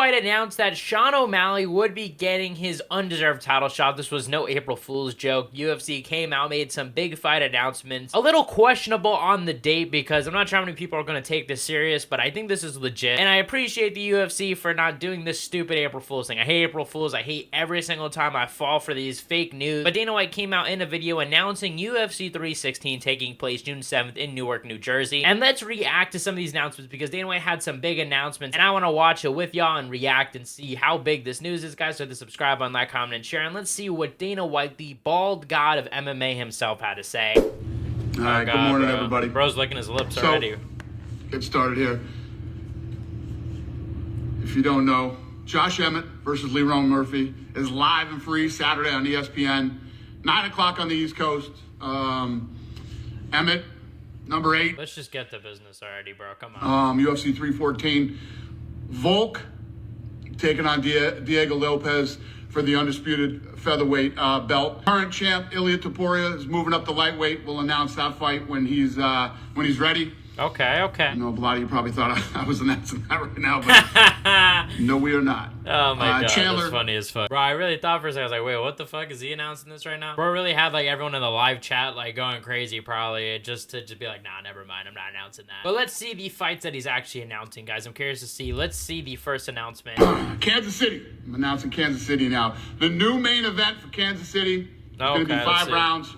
White announced that Sean O'Malley would be getting his undeserved title shot. This was no April Fool's joke. UFC came out, made some big fight announcements. A little questionable on the date because I'm not sure how many people are going to take this serious, but I think this is legit. And I appreciate the UFC for not doing this stupid April Fool's thing. I hate April Fools. I hate every single time I fall for these fake news. But Dana White came out in a video announcing UFC 316 taking place June 7th in Newark, New Jersey. And let's react to some of these announcements because Dana White had some big announcements and I want to watch it with y'all and react and see how big this news is, guys. So hit the subscribe button, like, comment, and share, and let's see what Dana White, the bald god of MMA himself, had to say. All right, good morning, everybody. Bro's licking his lips already. Get started here. If you don't know, Josh Emmett versus Lerone Murphy is live and free Saturday on ESPN, 9 o'clock on the East Coast. Emmett, number 8. Let's just get to business already, bro. Come on. UFC 314. Volk taking on Diego Lopez for the undisputed featherweight belt. Current champ Ilia Topuria is moving up the lightweight. We'll announce that fight when he's ready. Okay. I know a lot of you probably thought I was announcing that right now, but no, we are not. Oh my god, Chandler, that's funny as fuck. Bro, I really thought for a second, I was like, wait, what the fuck? Is he announcing this right now? Bro really had like everyone in the live chat like going crazy probably just to be like, nah, never mind, I'm not announcing that. But let's see the fights that he's actually announcing, guys. I'm curious to see. Let's see the first announcement. Kansas City. I'm announcing Kansas City now. The new main event for Kansas City is going to be 5 rounds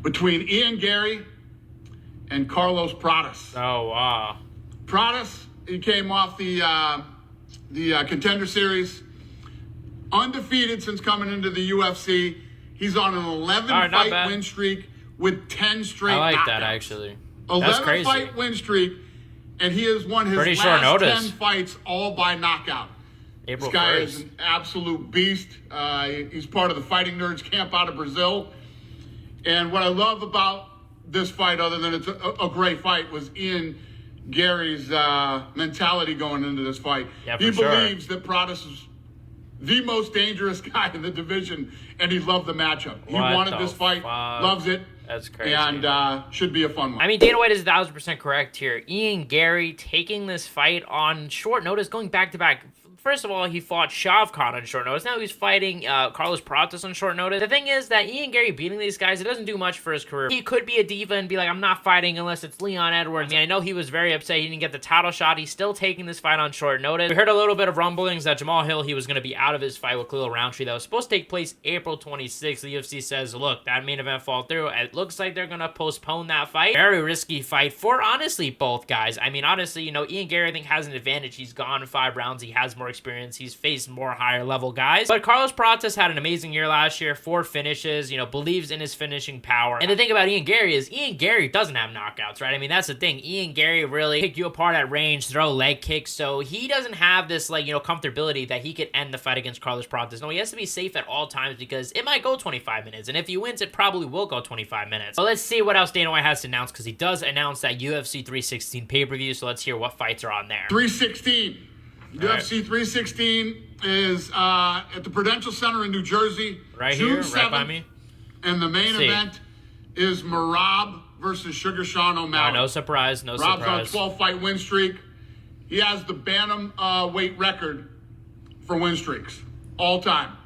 between Garry and Carlos Prates. Oh, wow. Prates, he came off the Contender Series, undefeated since coming into the UFC. He's on an 11-fight win streak with 10 straight knockouts. I like that, actually. That's crazy. 11-fight win streak, and he has won his last 10 fights all by knockout. This guy is an absolute beast. He's part of the Fighting Nerds camp out of Brazil. And what I love about this fight, other than it's a great fight, was Garry's mentality going into this fight. Yeah, he believes that Prates is the most dangerous guy in the division, and he loved the matchup. He wanted this fight, loves it. That's crazy. And should be a fun one. I mean, Dana White is 1000% correct here. Garry taking this fight on short notice, going back-to-back. First of all, he fought Shavkat on short notice. Now he's fighting Carlos Prates on short notice. The thing is that Garry beating these guys, it doesn't do much for his career. He could be a diva and be like, I'm not fighting unless it's Leon Edwards. I mean, I know he was very upset he didn't get the title shot. He's still taking this fight on short notice. We heard a little bit of rumblings that Jamal Hill, he was going to be out of his fight with Khalil Roundtree that was supposed to take place April 26th. The UFC says, look, that main event fall through. It looks like they're going to postpone that fight. Very risky fight for, honestly, both guys. I mean, honestly, you know, Garry, I think, has an advantage. He's gone 5 rounds. He has more experience. He's faced more higher level guys. But Carlos Prates had an amazing year last year, 4 finishes, you know, believes in his finishing power. And the thing about Garry is Garry doesn't have knockouts, right? I mean, that's the thing. Garry really pick you apart at range, throw leg kicks, so he doesn't have this, like, you know, comfortability that he could end the fight against Carlos Prates. No, he has to be safe at all times because it might go 25 minutes, and if he wins, it probably will go 25 minutes. But let's see what else Dana White has to announce, because he does announce that UFC 316 pay-per-view, so let's hear what fights are on there. 316. UFC 316 is at the Prudential Center in New Jersey. Right June here, 7th, right by me. And the main event is Merab versus Sugar Sean O'Malley. No surprise, no surprise. Merab's on a 12-fight win streak. He has the bantam weight record for win streaks all time.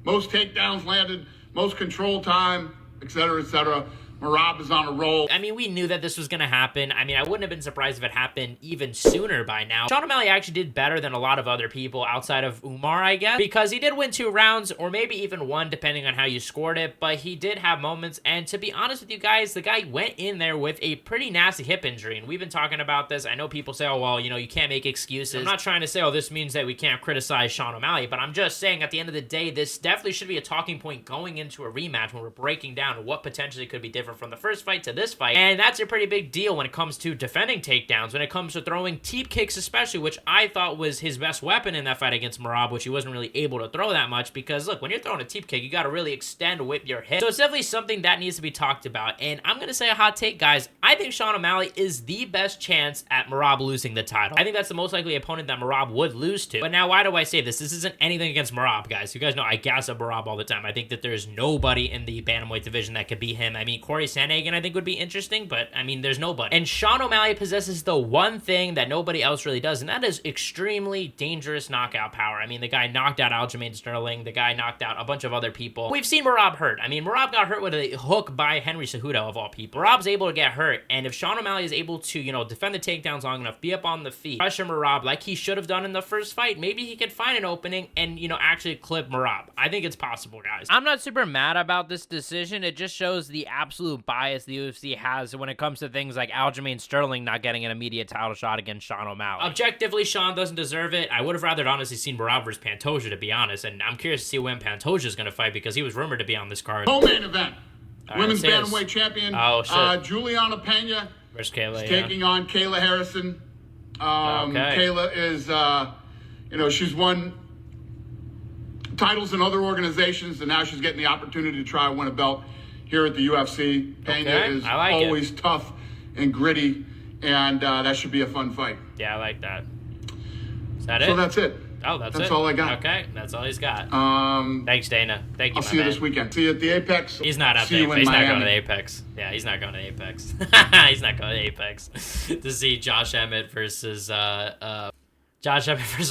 Most takedowns landed, most control time, etc., etc. Merab is on a roll. I mean, we knew that this was going to happen. I mean, I wouldn't have been surprised if it happened even sooner by now. Sean O'Malley actually did better than a lot of other people outside of Umar, I guess, because he did win 2 rounds, or maybe even 1, depending on how you scored it, but he did have moments, and to be honest with you guys, the guy went in there with a pretty nasty hip injury, and we've been talking about this. I know people say, oh, well, you know, you can't make excuses. I'm not trying to say, oh, this means that we can't criticize Sean O'Malley, but I'm just saying, at the end of the day, this definitely should be a talking point going into a rematch when we're breaking down what potentially could be different from the first fight to this fight, and that's a pretty big deal when it comes to defending takedowns, when it comes to throwing teep kicks especially, which I thought was his best weapon in that fight against Merab, which he wasn't really able to throw that much, because look, when you're throwing a teep kick, you got to really extend with your hip. So it's definitely something that needs to be talked about, and I'm going to say a hot take, guys. I think Sean O'Malley is the best chance at Merab losing the title. I think that's the most likely opponent that Merab would lose to. But now, why do I say this? This isn't anything against Merab, guys. You guys know I gas up Merab all the time. I think that there's nobody in the bantamweight division that could beat him. I mean, Cory Sandhagen, I think, would be interesting, but, I mean, there's nobody. And Sean O'Malley possesses the one thing that nobody else really does, and that is extremely dangerous knockout power. I mean, the guy knocked out Aljamain Sterling. The guy knocked out a bunch of other people. We've seen Merab hurt. I mean, Merab got hurt with a hook by Henry Cejudo, of all people. Merab's able to get hurt, and if Sean O'Malley is able to, you know, defend the takedowns long enough, be up on the feet, pressure Merab like he should have done in the first fight, maybe he could find an opening and, you know, actually clip Merab. I think it's possible, guys. I'm not super mad about this decision. It just shows the absolute bias the UFC has when it comes to things like Aljamain Sterling not getting an immediate title shot against Sean O'Malley. Objectively, Sean doesn't deserve it. I would have rather honestly seen Merab versus Pantoja, to be honest, and I'm curious to see when Pantoja is going to fight because he was rumored to be on this card. Co-main event. Women's bantamweight champion Juliana Pena versus Kayla, taking on Kayla Harrison. Kayla is, you know, she's won titles in other organizations, and now she's getting the opportunity to try and win a belt here at the UFC. Pena is always tough and gritty, and that should be a fun fight. Yeah, I like that. Is that it? So that's it. Oh, that's it. That's all I got. Okay, that's all he's got. Thanks, Dana. Thank you, I'll see you this weekend. See you at the Apex. He's not up there. He's not going to the Apex. Yeah, he's not going to Apex. He's not going to Apex to see Josh Emmett versus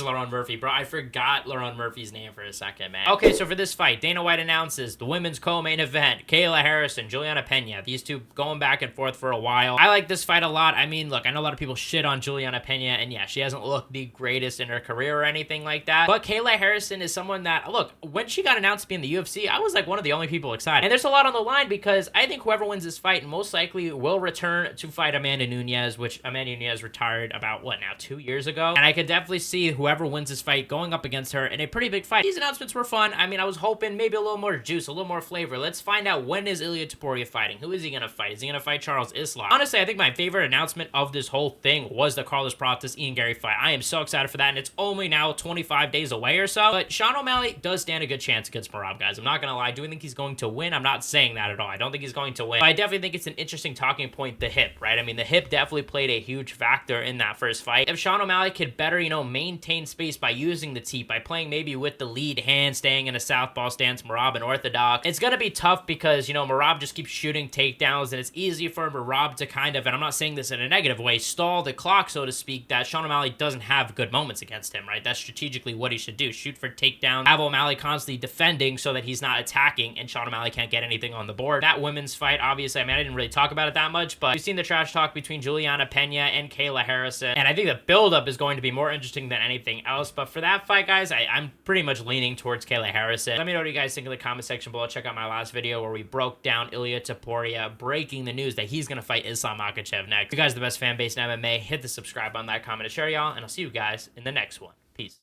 Laurent Murphy. Bro, I forgot Laurent Murphy's name for a second, man. Okay, so for this fight, Dana White announces the women's co-main event. Kayla Harrison, Juliana Pena. These two going back and forth for a while. I like this fight a lot. I mean, look, I know a lot of people shit on Juliana Pena, and yeah, she hasn't looked the greatest in her career or anything like that. But Kayla Harrison is someone that, look, when she got announced to be in the UFC, I was like one of the only people excited. And there's a lot on the line because I think whoever wins this fight most likely will return to fight Amanda Nunes, which Amanda Nunes retired about, what now, 2 years ago? And I could definitely see whoever wins this fight going up against her in a pretty big fight. These announcements were fun. I mean, I was hoping maybe a little more juice, a little more flavor. Let's find out, when is Ilia Topuria fighting? Who is he going to fight? Is he going to fight Charles Islam? Honestly, I think my favorite announcement of this whole thing was the Carlos Prates Ian Garry fight. I am so excited for that, and it's only now 25 days away or so. But Sean O'Malley does stand a good chance against Merab, guys. I'm not going to lie. Do I think he's going to win? I'm not saying that at all. I don't think he's going to win. But I definitely think it's an interesting talking point, the hip, right? I mean, the hip definitely played a huge factor in that first fight. If Sean O'Malley could better, you know, maintain space by using the teep, by playing maybe with the lead hand, staying in a southpaw stance, Merab and orthodox, it's going to be tough because, you know, Merab just keeps shooting takedowns, and it's easy for Merab to kind of, and I'm not saying this in a negative way, stall the clock, so to speak, that Sean O'Malley doesn't have good moments against him, right? That's strategically what he should do. Shoot for takedowns, have O'Malley constantly defending so that he's not attacking, and Sean O'Malley can't get anything on the board. That women's fight, obviously, I mean, I didn't really talk about it that much, but we've seen the trash talk between Juliana Pena and Kayla Harrison, and I think the buildup is going to be more interesting than anything else. But for that fight, guys, I'm pretty much leaning towards Kayla Harrison. Let me know what you guys think in the comment section below. Check out my last video where we broke down Ilia Topuria, breaking the news that he's going to fight Islam Makhachev next. If you guys are the best fan base in MMA, hit the subscribe button, that comment, and share, y'all, and I'll see you guys in the next one. Peace.